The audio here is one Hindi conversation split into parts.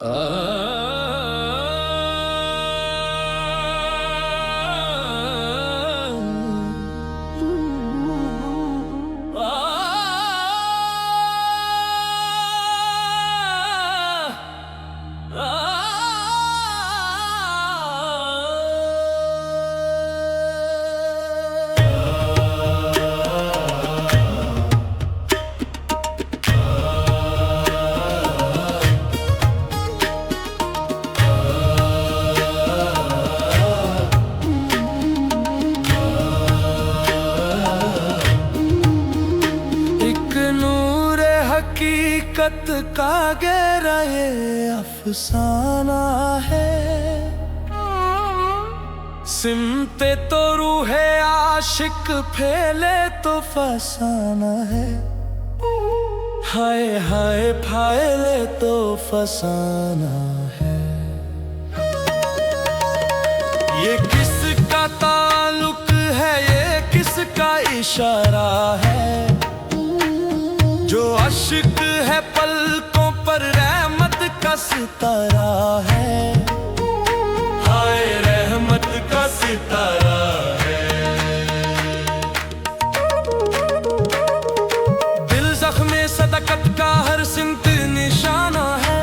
आ हकीकत का गहरा ये अफसाना है। सिमते तो रूहे आशिक फैले तो फसाना है। हाय हाय फैले तो फसाना है। ये किसका ताल्लुक है, ये किसका इशारा है। जो अश्क है पलकों पर रहमत का सितारा है। हाय रहमत का सितारा है। दिल ज़ख्मे सदकत का हर सिमत निशाना है।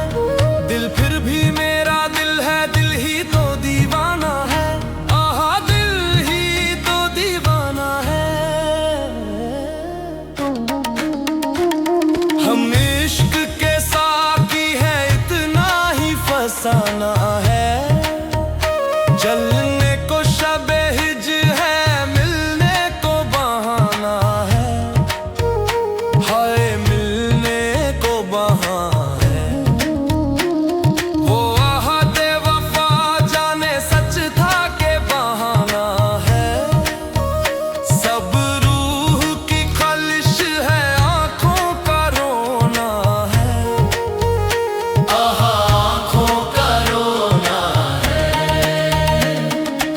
दिल फिर भी मेरा दिल है, दिल ही तो दीवाना है। आहा दिल ही तो दीवाना है। हम इश्क के साकी है, इतना ही फसाना है। जलने को शबे हिज है, मिलने को बहाना है। हाय मिलने को बहाना है। वो आहदे वफा जाने सच था के बहाना है। सब रूह की ख्वाहिश है, आंखों का रोना है। आहा आंखों का रोना है।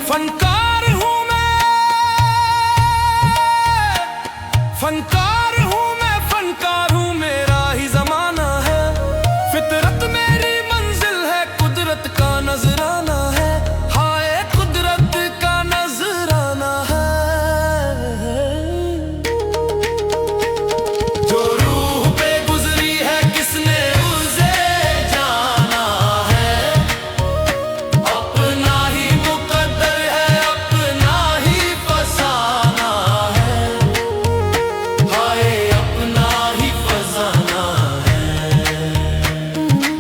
फनकार हूँ मैं, फनकार हूँ मैं, फनकार हूँ मेरा ही जमाना है। फितरत मेरी मंजिल है, कुदरत का नजराना है। हाय कुदरत का नजराना है। जो रूह पे गुजरी है, किसने उसे जाना है। अपना ही मुकद्दर है, अपना ही फसाना है। हाय अपना ही फसाना है।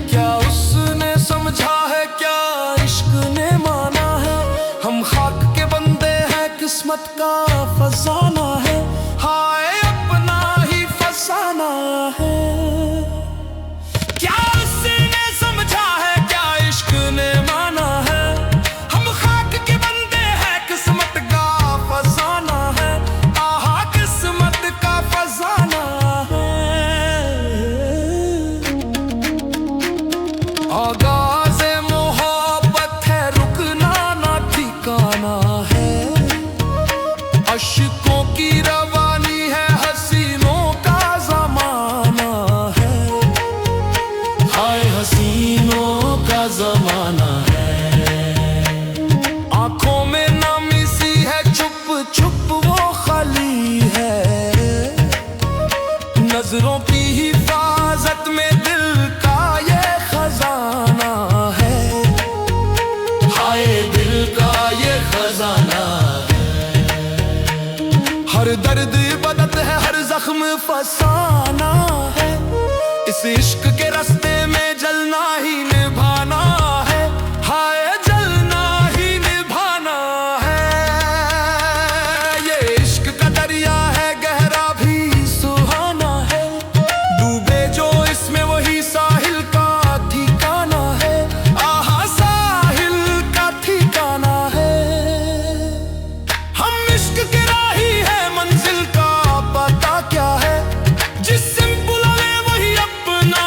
क्या उसने समझा है, क्या इश्क ने माना है। हम खाक के बंदे हैं, किस्मत का फसाना है। हाय अपना ही फसाना है। क्या उसने समझा है, क्या इश्क ने माना है। हम खाक के बंदे हैं, किस्मत का फसाना है। आहा किस्मत का फसाना है। आगाज़े मोहब्बत है, रुकना ना ठिकाना है। अश्कों की रवानी है, हसीनों का जमाना है। हाय हसीनों का जमाना है। आंखों में नमी सी है, चुप चुप वो खाली है। नजरों की हिफाजत में दिल का ये खजाना है। हाय दिल का ये खजाना है। हर दर्द इबादत है, हर जख्म फसाना है। इस इश्क के रास्ते में जलना ही निभाना है। हाय जलना ही निभाना है। ये इश्क का दरिया है, गहरा भी सुहाना है। डूबे जो इसमें वही साहिल का ठिकाना है। आहा साहिल का ठिकाना है। हम इश्क के राही है, मंजिल का पता क्या है। जिस सिंह बुलाए वही अपना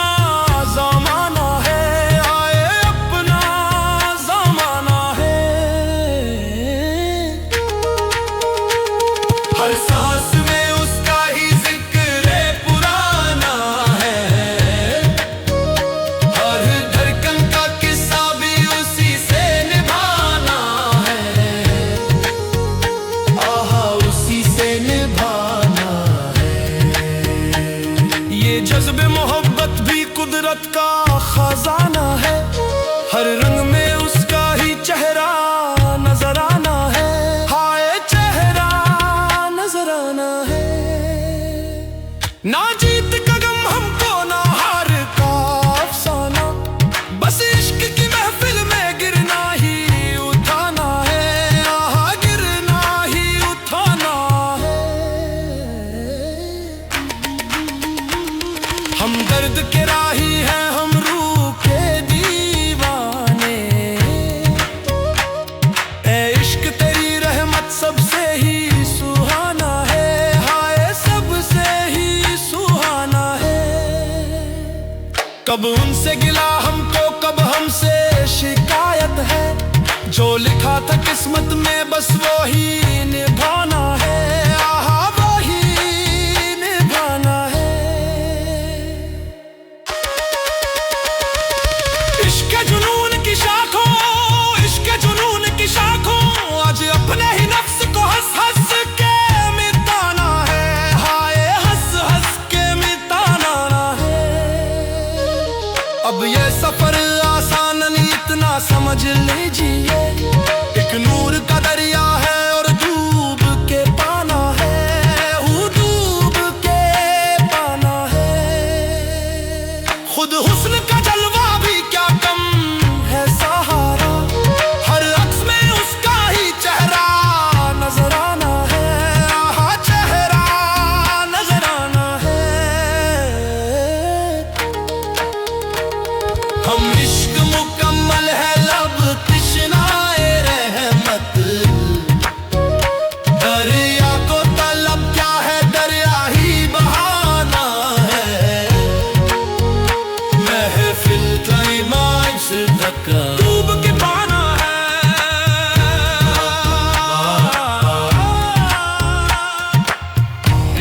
हिम्मत का खजाना है, हर रंग में उसका ही चेहरा नजर आना है। हाय चेहरा नजर आना है। ना जीत का गम हमको ना हार का अफसाना, बस इश्क की महफिल में गिरना ही उठाना है। आहा गिरना ही उठाना है। हम दर्द के राही हैं, हम रूह के दीवाने। ए इश्क तेरी रहमत सबसे ही सुहाना है। हाय सबसे ही सुहाना है। कब उनसे गिला हमको, कब हमसे शिकायत है। जो लिखा था किस्मत में बस वो ही निभाना है। आहा वही निभाना है। इश्क जुनून की शाखों, इश्क जुनून की शाखों, आज अपने ही नफ्स को हंस हंस के मिटाना है। हाय हंस हंस के मिटाना है। अब ये सफर आसान नहीं, इतना समझ लीजिए। एक नूर का दरिया है और डूब के पाना है। डूब के पाना है। खुद हुस्न का जलवा भी क्या कम है सहारा, हर अक्स में उसका ही चेहरा नजर आना है। आहा चेहरा नजर आना है। हम इश्क मुकम्मल है, लब तिश्नाए रहमत। दरिया को तलब क्या है, दरिया ही बहाना है। महफिल का ईमान से धक्का डूब के पाना है।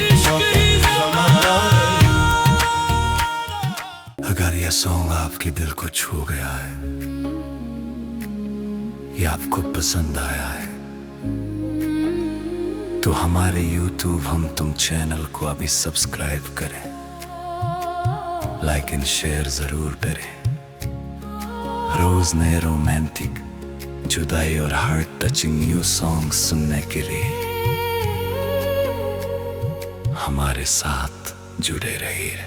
इश्क ही ज़माना है। अगर यह सॉन्ग आपके दिल को छू गया है, ये आपको पसंद आया है, तो हमारे YouTube हम तुम चैनल को अभी सब्सक्राइब करें, लाइक एंड शेयर जरूर करें। रोज नए रोमांटिक, जुदाई और हार्ट टचिंग न्यू सॉन्ग सुनने के लिए हमारे साथ जुड़े रहिए।